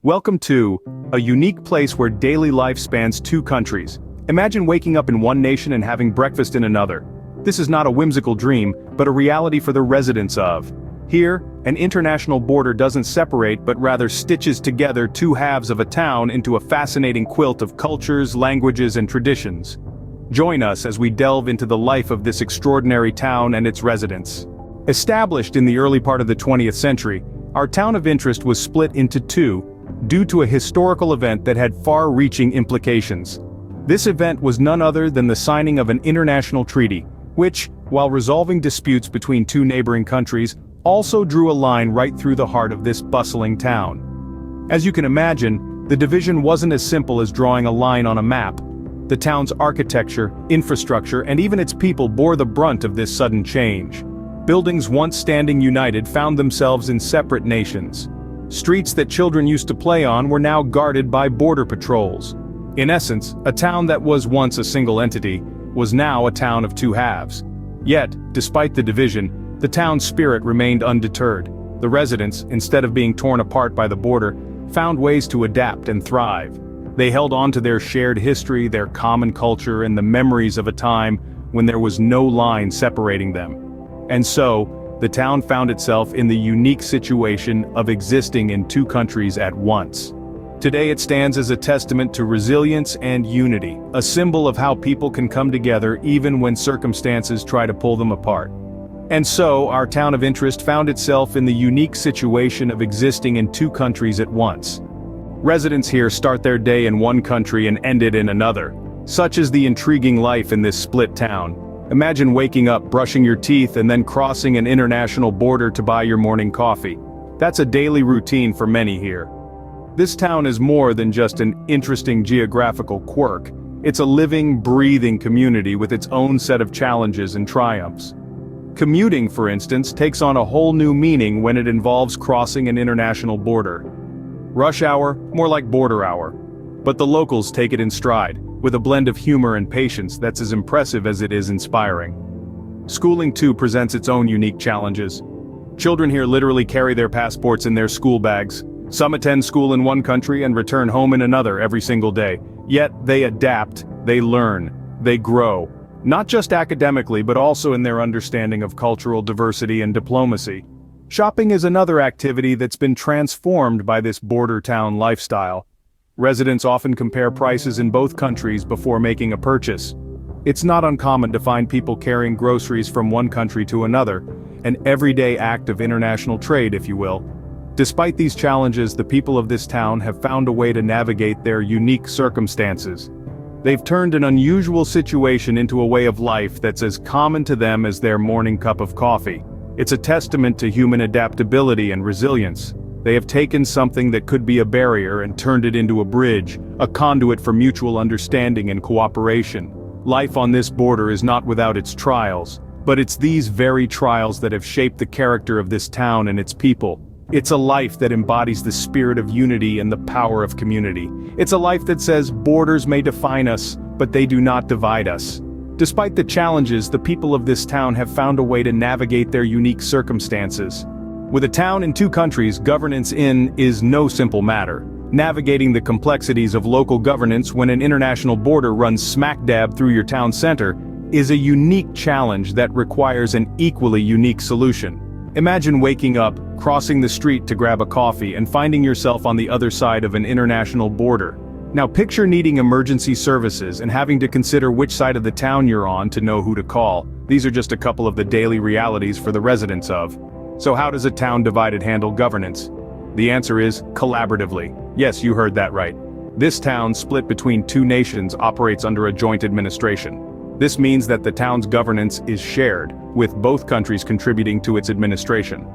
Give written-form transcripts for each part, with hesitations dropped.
Welcome to a unique place where daily life spans two countries. Imagine waking up in one nation and having breakfast in another. This is not a whimsical dream, but a reality for the residents of. Here, an international border doesn't separate but rather stitches together two halves of a town into a fascinating quilt of cultures, languages, and traditions. Join us as we delve into the life of this extraordinary town and its residents. Established in the early part of the 20th century, our town of interest was split into two, due to a historical event that had far-reaching implications. This event was none other than the signing of an international treaty, which, while resolving disputes between two neighboring countries, also drew a line right through the heart of this bustling town. As you can imagine, the division wasn't as simple as drawing a line on a map. The town's architecture, infrastructure, and even its people bore the brunt of this sudden change. Buildings once standing united found themselves in separate nations. Streets that children used to play on were now guarded by border patrols. In essence, a town that was once a single entity was now a town of two halves. Yet, despite the division, the town's spirit remained undeterred. The residents, instead of being torn apart by the border, found ways to adapt and thrive. They held on to their shared history, their common culture, and the memories of a time when there was no line separating them. And so, the town found itself in the unique situation of existing in two countries at once. Today it stands as a testament to resilience and unity, a symbol of how people can come together even when circumstances try to pull them apart. And so, our town of interest found itself in the unique situation of existing in two countries at once. Residents here start their day in one country and end it in another. Such is the intriguing life in this split town. Imagine waking up, brushing your teeth, and then crossing an international border to buy your morning coffee. That's a daily routine for many here. This town is more than just an interesting geographical quirk. It's a living, breathing community with its own set of challenges and triumphs. Commuting, for instance, takes on a whole new meaning when it involves crossing an international border. Rush hour, more like border hour. But the locals take it in stride, with a blend of humor and patience that's as impressive as it is inspiring. Schooling too presents its own unique challenges. Children here literally carry their passports in their school bags. Some attend school in one country and return home in another every single day. Yet they adapt, they learn, they grow. Not just academically but also in their understanding of cultural diversity and diplomacy. Shopping is another activity that's been transformed by this border town lifestyle. Residents often compare prices in both countries before making a purchase. It's not uncommon to find people carrying groceries from one country to another, an everyday act of international trade, if you will. Despite these challenges, the people of this town have found a way to navigate their unique circumstances. They've turned an unusual situation into a way of life that's as common to them as their morning cup of coffee. It's a testament to human adaptability and resilience. They have taken something that could be a barrier and turned it into a bridge, a conduit for mutual understanding and cooperation. Life on this border is not without its trials, but it's these very trials that have shaped the character of this town and its people. It's a life that embodies the spirit of unity and the power of community. It's a life that says borders may define us, but they do not divide us. Despite the challenges, the people of this town have found a way to navigate their unique circumstances. With a town in two countries, governance is no simple matter. Navigating the complexities of local governance when an international border runs smack dab through your town center is a unique challenge that requires an equally unique solution. Imagine waking up, crossing the street to grab a coffee, and finding yourself on the other side of an international border. Now picture needing emergency services and having to consider which side of the town you're on to know who to call. These are just a couple of the daily realities for the residents of. So how does a town divided handle governance? The answer is collaboratively. Yes, you heard that right. This town, split between two nations, operates under a joint administration. This means that the town's governance is shared, with both countries contributing to its administration.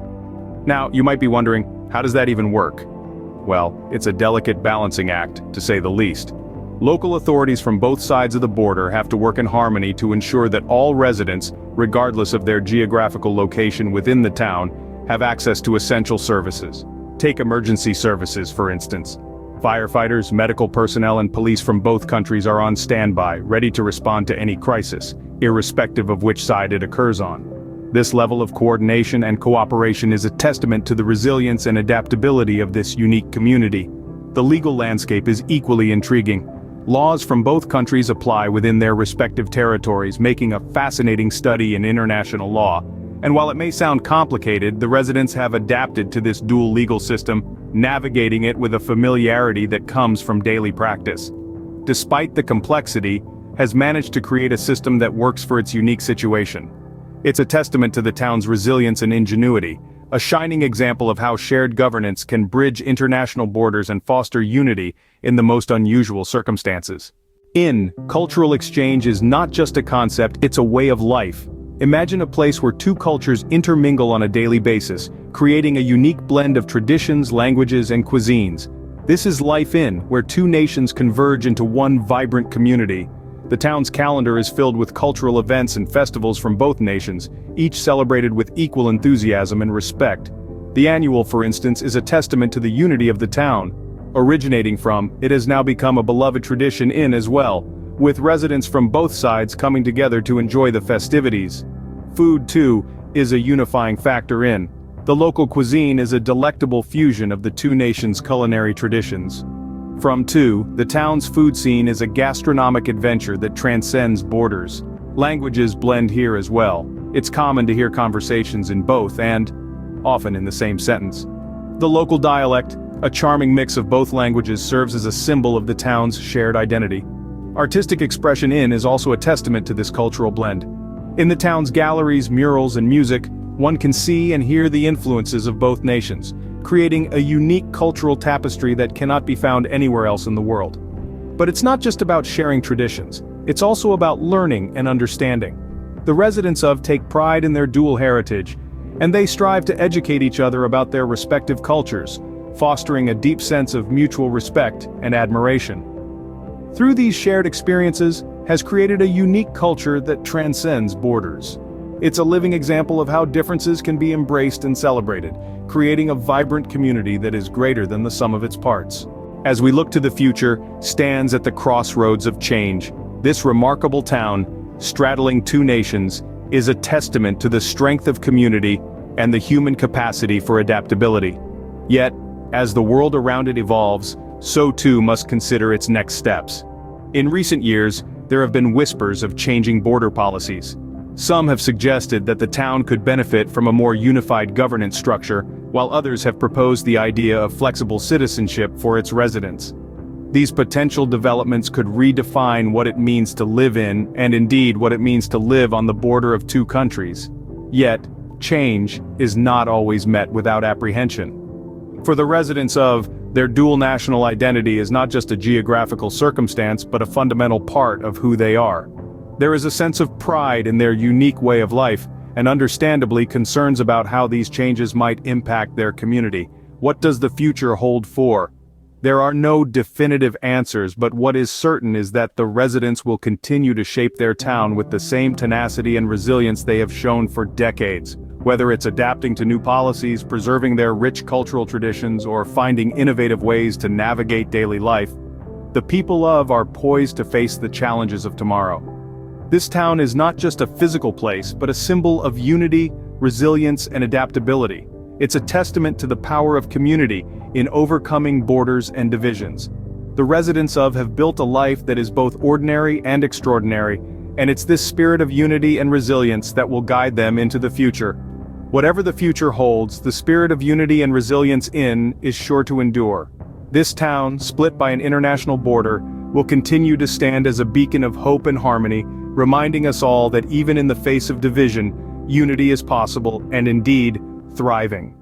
Now, you might be wondering, how does that even work? Well, it's a delicate balancing act, to say the least. Local authorities from both sides of the border have to work in harmony to ensure that all residents, regardless of their geographical location within the town, have access to essential services. Take emergency services, for instance. Firefighters, medical personnel, and police from both countries are on standby, ready to respond to any crisis, irrespective of which side it occurs on. This level of coordination and cooperation is a testament to the resilience and adaptability of this unique community. the legal landscape is equally intriguing. Laws from both countries apply within their respective territories, making a fascinating study in international law. And while it may sound complicated, the residents have adapted to this dual legal system, navigating it with a familiarity that comes from daily practice. Despite the complexity, has managed to create a system that works for its unique situation. It's a testament to the town's resilience and ingenuity, a shining example of how shared governance can bridge international borders and foster unity in the most unusual circumstances. Cultural exchange is not just a concept, it's a way of life. Imagine a place where two cultures intermingle on a daily basis, creating a unique blend of traditions, languages, and cuisines. This is life where two nations converge into one vibrant community. The town's calendar is filled with cultural events and festivals from both nations, each celebrated with equal enthusiasm and respect. The annual, for instance, is a testament to the unity of the town. Originating from, it has now become a beloved tradition as well, with residents from both sides coming together to enjoy the festivities. Food, too, is a unifying factor The local cuisine is a delectable fusion of the two nations' culinary traditions. The town's food scene is a gastronomic adventure that transcends borders. Languages blend here as well. It's common to hear conversations in both and, often in the same sentence. The local dialect, a charming mix of both languages, serves as a symbol of the town's shared identity. Artistic expression is also a testament to this cultural blend. In the town's galleries, murals, and music, one can see and hear the influences of both nations, creating a unique cultural tapestry that cannot be found anywhere else in the world. But it's not just about sharing traditions, it's also about learning and understanding. The residents take pride in their dual heritage, and they strive to educate each other about their respective cultures, fostering a deep sense of mutual respect and admiration. Through these shared experiences, has created a unique culture that transcends borders. It's a living example of how differences can be embraced and celebrated, creating a vibrant community that is greater than the sum of its parts. As we look to the future, stands at the crossroads of change. This remarkable town, straddling two nations, is a testament to the strength of community and the human capacity for adaptability. Yet, as the world around it evolves, so too must consider its next steps. In recent years, there have been whispers of changing border policies. Some have suggested that the town could benefit from a more unified governance structure, while others have proposed the idea of flexible citizenship for its residents. These potential developments could redefine what it means to live in, and indeed what it means to live on the border of two countries. Yet, change is not always met without apprehension. For the residents their dual national identity is not just a geographical circumstance but a fundamental part of who they are. There is a sense of pride in their unique way of life, and understandably concerns about how these changes might impact their community. What does the future hold for? There are no definitive answers, but what is certain is that the residents will continue to shape their town with the same tenacity and resilience they have shown for decades. Whether it's adapting to new policies, preserving their rich cultural traditions, or finding innovative ways to navigate daily life, the people are poised to face the challenges of tomorrow. This town is not just a physical place, but a symbol of unity, resilience, and adaptability. It's a testament to the power of community in overcoming borders and divisions. The residents have built a life that is both ordinary and extraordinary, and it's this spirit of unity and resilience that will guide them into the future. Whatever the future holds, the spirit of unity and resilience is sure to endure. This town, split by an international border, will continue to stand as a beacon of hope and harmony, reminding us all that even in the face of division, unity is possible and indeed, thriving.